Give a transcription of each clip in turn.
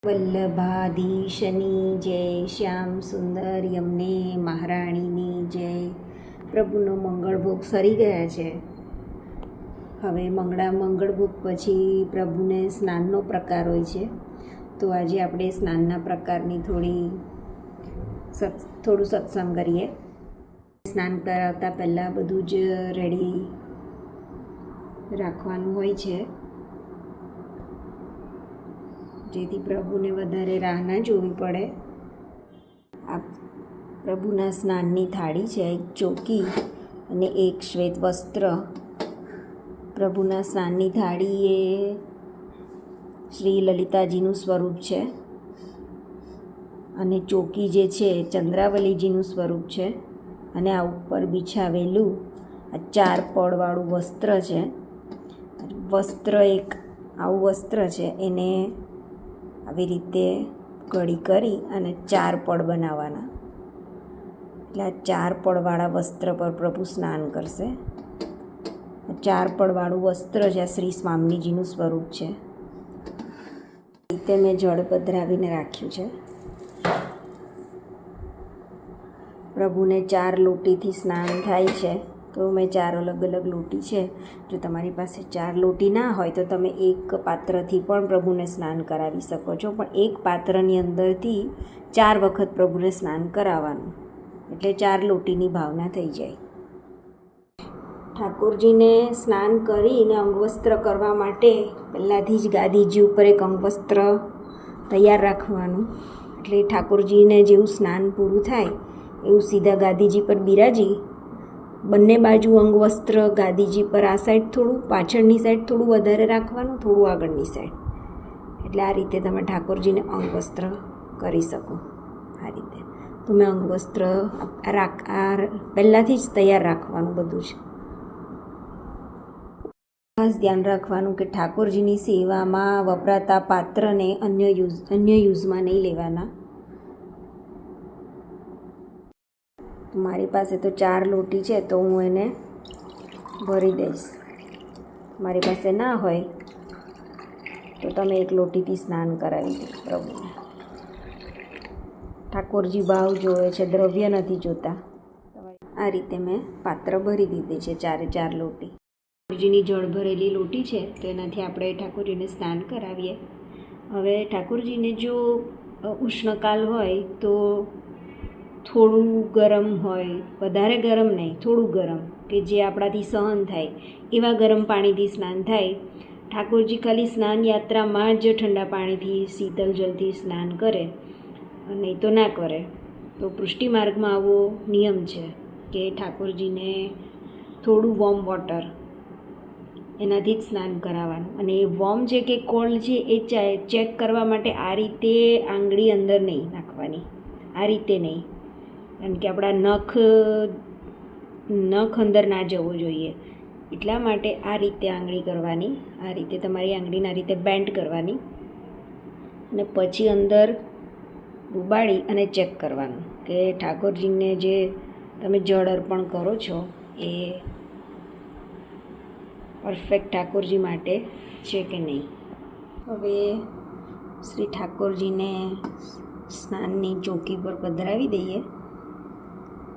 વલ્લભાધીશની જય, શ્યામ સુંદર યમને મહારાણીની જય. પ્રભુનો મંગળભોગ સરી ગયા છે. હવે મંગળભોગ પછી પ્રભુને સ્નાનનો પ્રકાર હોય છે. તો આજે આપણે સ્નાનના પ્રકારની થોડું સત્સંગ કરીએ. સ્નાન કરાવતા પહેલાં બધું જ રેડી રાખવાનું હોય છે, જેથી પ્રભુને વધારે રાહ ના જોવી પડે. આ પ્રભુના સ્નાનની થાળી છે, એક ચોકી અને એક શ્વેત વસ્ત્ર. પ્રભુના સ્નાનની થાળી એ શ્રી લલિતાજીનું સ્વરૂપ છે અને ચોકી જે છે ચંદ્રાવલીજીનું સ્વરૂપ છે. અને આ ઉપર બિછાવેલું આ 4 પડવાળું વસ્ત્ર છે. આવું વસ્ત્ર છે, એને આવી રીતે કડી કરી અને 4 પડ બનાવવાના. એટલે આ 4 પડવાળા વસ્ત્ર પર પ્રભુ સ્નાન કરશે. 4 પડવાળું વસ્ત્ર છે આ શ્રી સ્વામીજીનું સ્વરૂપ છે. રીતે મેં જળ પધરાવીને રાખ્યું છે. પ્રભુને 4 લોટીથી સ્નાન થાય છે, તો મેં 4 અલગ અલગ લોટી છે. જો તમારી પાસે 4 લોટી ના હોય તો તમે એક પાત્રથી પણ પ્રભુને સ્નાન કરાવી શકો છો, પણ એક પાત્રની અંદરથી 4 વખત પ્રભુને સ્નાન કરાવવાનું, એટલે 4 લોટીની ભાવના થઈ જાય. ઠાકોરજીને સ્નાન કરીને અંગવસ્ત્ર કરવા માટે પહેલાંથી જ ગાદીજી ઉપર એક અંગવસ્ત્ર તૈયાર રાખવાનું. એટલે ઠાકોરજીને જેવું સ્નાન પૂરું થાય એવું સીધા ગાદીજી પર બિરાજી, બંને બાજુ અંગવસ્ત્ર ગાદીજી પર, આ સાઈડ થોડું, પાછળની સાઈડ થોડું વધારે રાખવાનું, થોડું આગળની સાઈડ. એટલે આ રીતે તમે ઠાકોરજીને અંગવસ્ત્ર કરી શકો. આ રીતે તો મેં અંગવસ્ત્ર પહેલાંથી જ તૈયાર રાખવાનું બધું જ. ખાસ ધ્યાન રાખવાનું કે ઠાકોરજીની સેવામાં વપરાતા પાત્રને અન્ય યુઝમાં નહીં લેવાના. મારી પાસે તો 4 લોટી છે, તો હું એને ભરી દઈશ. મારી પાસે ના હોય તો તમે 1 લોટીથી સ્નાન કરાવી દો પ્રભુને. ઠાકોરજી ભાવ જોવે છે, દ્રવ્ય નથી જોતા. આ રીતે મેં પાત્ર ભરી દીધી છે, 4 લોટી. ઠાકોરજીની જળ ભરેલી લોટી છે, તો એનાથી આપણે ઠાકોરજીને સ્નાન કરાવીએ. હવે ઠાકોરજીને જો ઉષ્ણકાલ હોય તો થોડું ગરમ હોય, વધારે ગરમ નહીં, થોડું ગરમ, કે જે આપણાથી સહન થાય એવા ગરમ પાણીથી સ્નાન થાય. ઠાકોરજી ખાલી સ્નાન યાત્રામાં જ ઠંડા પાણીથી, શીતલ જલથી સ્નાન કરે, નહીં તો ના કરે. તો પૃષ્ટિ માર્ગમાં આવો નિયમ છે કે ઠાકોરજીને થોડું વોર્મ વોટર એનાથી જ સ્નાન કરાવવાનું. અને એ વોર્મ છે કે કોલ્ડ છે એ ચેક કરવા માટે આ રીતે આંગળી અંદર નહીં નાખવાની, આ રીતે નહીં, કારણ કે આપણા નખ અંદર ના જવો જોઈએ. એટલા માટે આ રીતે આંગળી કરવાની. આ રીતે તમારી આંગળીને આ રીતે બેન્ડ કરવાની અને પછી અંદર ડૂબાડી અને ચેક કરવાનું કે ઠાકોરજીને જે તમે જળ અર્પણ કરો છો એ પરફેક્ટ ઠાકોરજી માટે છે કે નહીં. હવે શ્રી ઠાકોરજીને સ્નાનની ચોકી પર પધરાવી દઈએ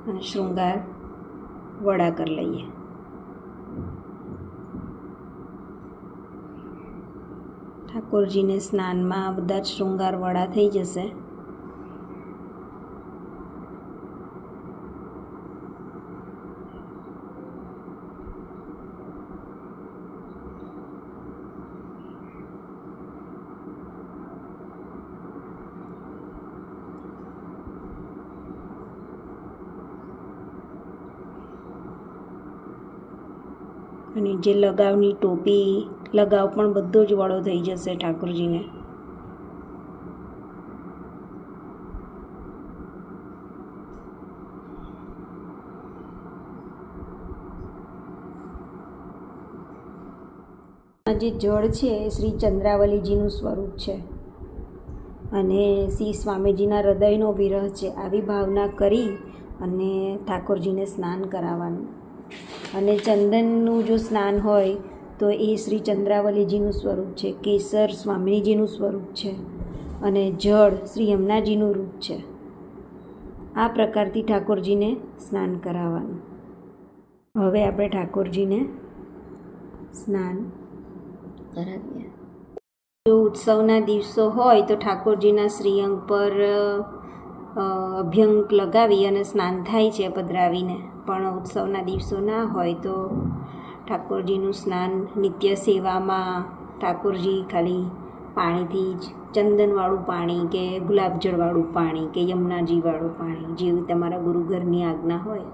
અને શૃંગાર વડા કરી લઈએ. ઠાકોરજીને સ્નાનમાં બધા જ શૃંગાર વડા થઈ જશે. અને જે લગાવની ટોપી, લગાવ પણ બધો જ વડો થઈ જશે ઠાકોરજીને. આ જે જળ છે એ શ્રી ચંદ્રાવલીજીનું સ્વરૂપ છે અને શ્રી સ્વામીજીના હૃદયનો વિરહ છે. આવી ભાવના કરી અને ઠાકોરજીને સ્નાન કરાવવાનું. અને ચંદનનું જો સ્નાન હોય તો એ શ્રી ચંદ્રાવલીજીનું સ્વરૂપ છે, કેસર સ્વામીજીનું સ્વરૂપ છે. અને જળ શ્રી યમુનાજીનું રૂપ છે. આ પ્રકારથી ઠાકોરજીને સ્નાન કરાવવાનું. હવે આપણે ઠાકોરજીને સ્નાન કરાવીએ. જો ઉત્સવના દિવસો હોય તો ઠાકોરજીના શ્રીઅંગ પર અભ્યંગ લગાવી અને સ્નાન થાય છે પધરાવીને. પણ ઉત્સવના દિવસો ના હોય તો ઠાકોરજીનું સ્નાન નિત્ય સેવામાં ઠાકોરજી ખાલી પાણીથી જ, ચંદનવાળું પાણી કે ગુલાબજળવાળું પાણી કે યમુનાજીવાળું પાણી, જેવી તમારા ગુરુઘરની આજ્ઞા હોય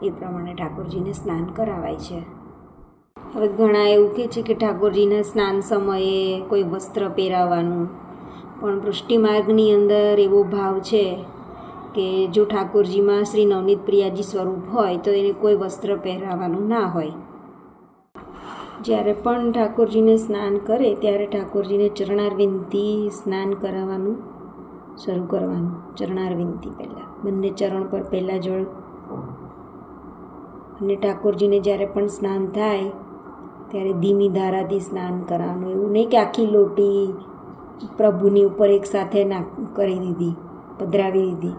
એ પ્રમાણે ઠાકોરજીને સ્નાન કરાવાય છે. હવે ઘણા એવું કહે છે કે ઠાકોરજીના સ્નાન સમયે કોઈ વસ્ત્ર પહેરાવવાનું, પણ પુષ્ટિ માર્ગની અંદર એવો ભાવ છે કે જો ઠાકોરજીમાં શ્રી નવનીત પ્રિયાજી સ્વરૂપ હોય તો એને કોઈ વસ્ત્ર પહેરાવવાનું ના હોય. જ્યારે પણ ઠાકોરજીને સ્નાન કરે ત્યારે ઠાકોરજીને ચરણારવિંદથી સ્નાન કરાવવાનું શરૂ કરવાનું. ચરણારવિંદથી પહેલાં બંને ચરણ પર પહેલાં જળ, અને ઠાકોરજીને જ્યારે પણ સ્નાન થાય ત્યારે ધીમી ધારાથી સ્નાન કરાવવાનું. એવું નહીં કે આખી લોટી પ્રભુની ઉપર એકસાથે કરી દીધી, પધરાવી દીધી.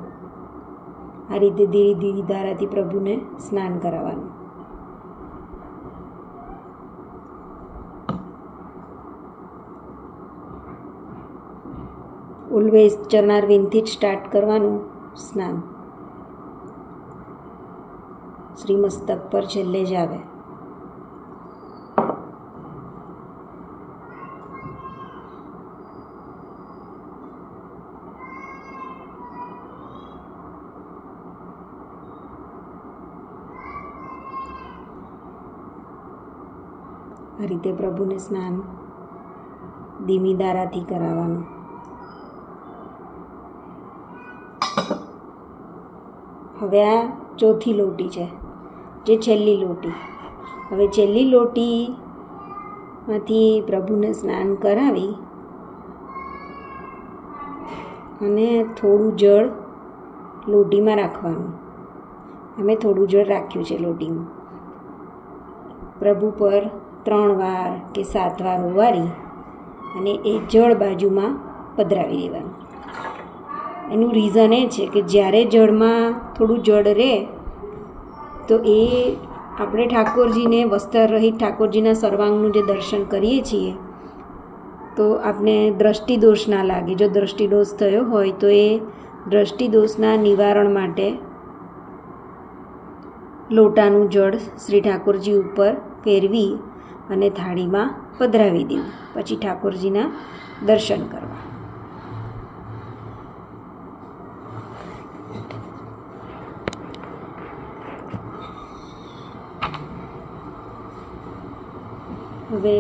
આ રીતે ધીરી ધીરી ધારાથી પ્રભુને સ્નાન કરાવવાનું. ઓલવેઝ ચરણારવિંદથી જ સ્ટાર્ટ કરવાનું સ્નાન. શ્રી મસ્તક પર છેલ્લે જ આવે. આ રીતે પ્રભુને સ્નાન ધીમી ધારાથી કરાવવાનું. હવે આ ચોથી લોટી છે, જે છેલ્લી લોટી. હવે છેલ્લી લોટીમાંથી પ્રભુને સ્નાન કરાવી અને થોડું જળ લોટીમાં રાખવાનું. અમે થોડું જળ રાખ્યું છે લોટીમાં. પ્રભુ પર 3 વાર કે 7 વાર ઓવારી અને એ જળ બાજુમાં પધરાવી દેવાનું. એનું રીઝન એ છે કે જ્યારે જળમાં થોડું જળ રહે તો એ આપણે ઠાકોરજીને વસ્ત્ર રહિત ઠાકોરજીના સર્વાંગનું જે દર્શન કરીએ છીએ તો આપણે દ્રષ્ટિદોષ ના લાગે. જો દ્રષ્ટિદોષ થયો હોય તો એ દ્રષ્ટિદોષના નિવારણ માટે લોટાનું જળ શ્રી ઠાકોરજી ઉપર ફેરવી અને થાળીમાં પધરાવી દેવું. પછી ઠાકોરજીના દર્શન કરવા. હવે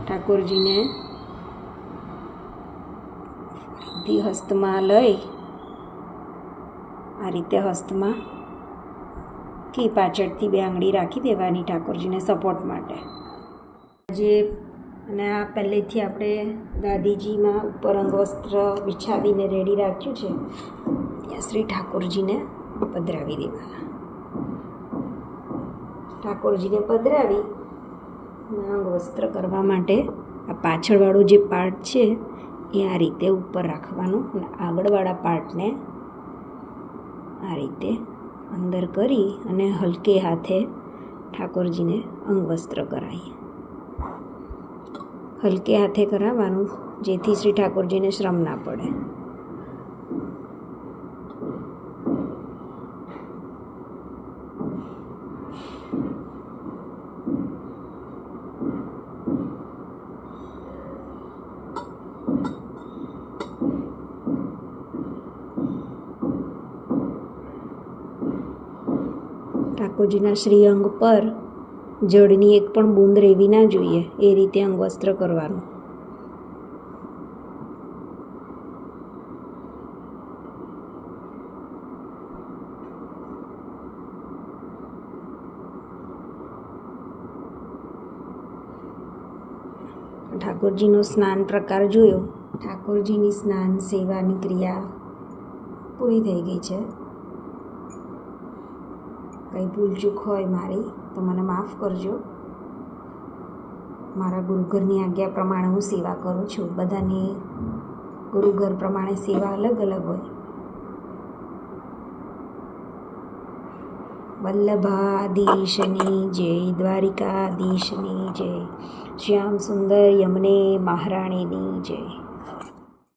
ઠાકોરજીને હસ્તમાં લઈ આ રીતે હસ્તમાં કે પાછળથી 2 આંગળી રાખી દેવાની ઠાકોરજીને સપોર્ટ માટે. જે અને આ પહેલેથી આપણે દાદીજીમાં ઉપર અંગવસ્ત્ર બિછાવીને રેડી રાખ્યું છે ત્યાં શ્રી ઠાકોરજીને પધરાવી દેવાના. ઠાકોરજીને પધરાવી અંગવસ્ત્ર કરવા માટે આ પાછળવાળો જે પાર્ટ છે એ આ રીતે ઉપર રાખવાનું અને આગળવાળા પાર્ટને આ રીતે અંદર કરી અને હલકે હાથે ઠાકોરજીને અંગવસ્ત્ર કરાવીએ. હલકે હાથે કરાવવાનું જેથી શ્રી ઠાકોરજીને શ્રમ ના પડે. ઠાકોરજીના શ્રીઅંગ પર જળની એક પણ બૂંદ રહેવી ના જોઈએ, એ રીતે અંગવસ્ત્ર કરવાનું. ઠાકોરજીનો સ્નાન પ્રકાર જોયો. ઠાકોરજીની સ્નાન સેવાની ક્રિયા પૂરી થઈ ગઈ છે. કંઈ ભૂલચૂક હોય મારી તો મને માફ કરજો. મારા ગુરુઘરની આજ્ઞા પ્રમાણે હું સેવા કરું છું. બધાની ગુરુ ઘર પ્રમાણે સેવા અલગ અલગ હોય. વલ્લભાધીશની જય, દ્વારિકાધીશની જય, શ્યામ સુંદર યમને મહારાણીની જય.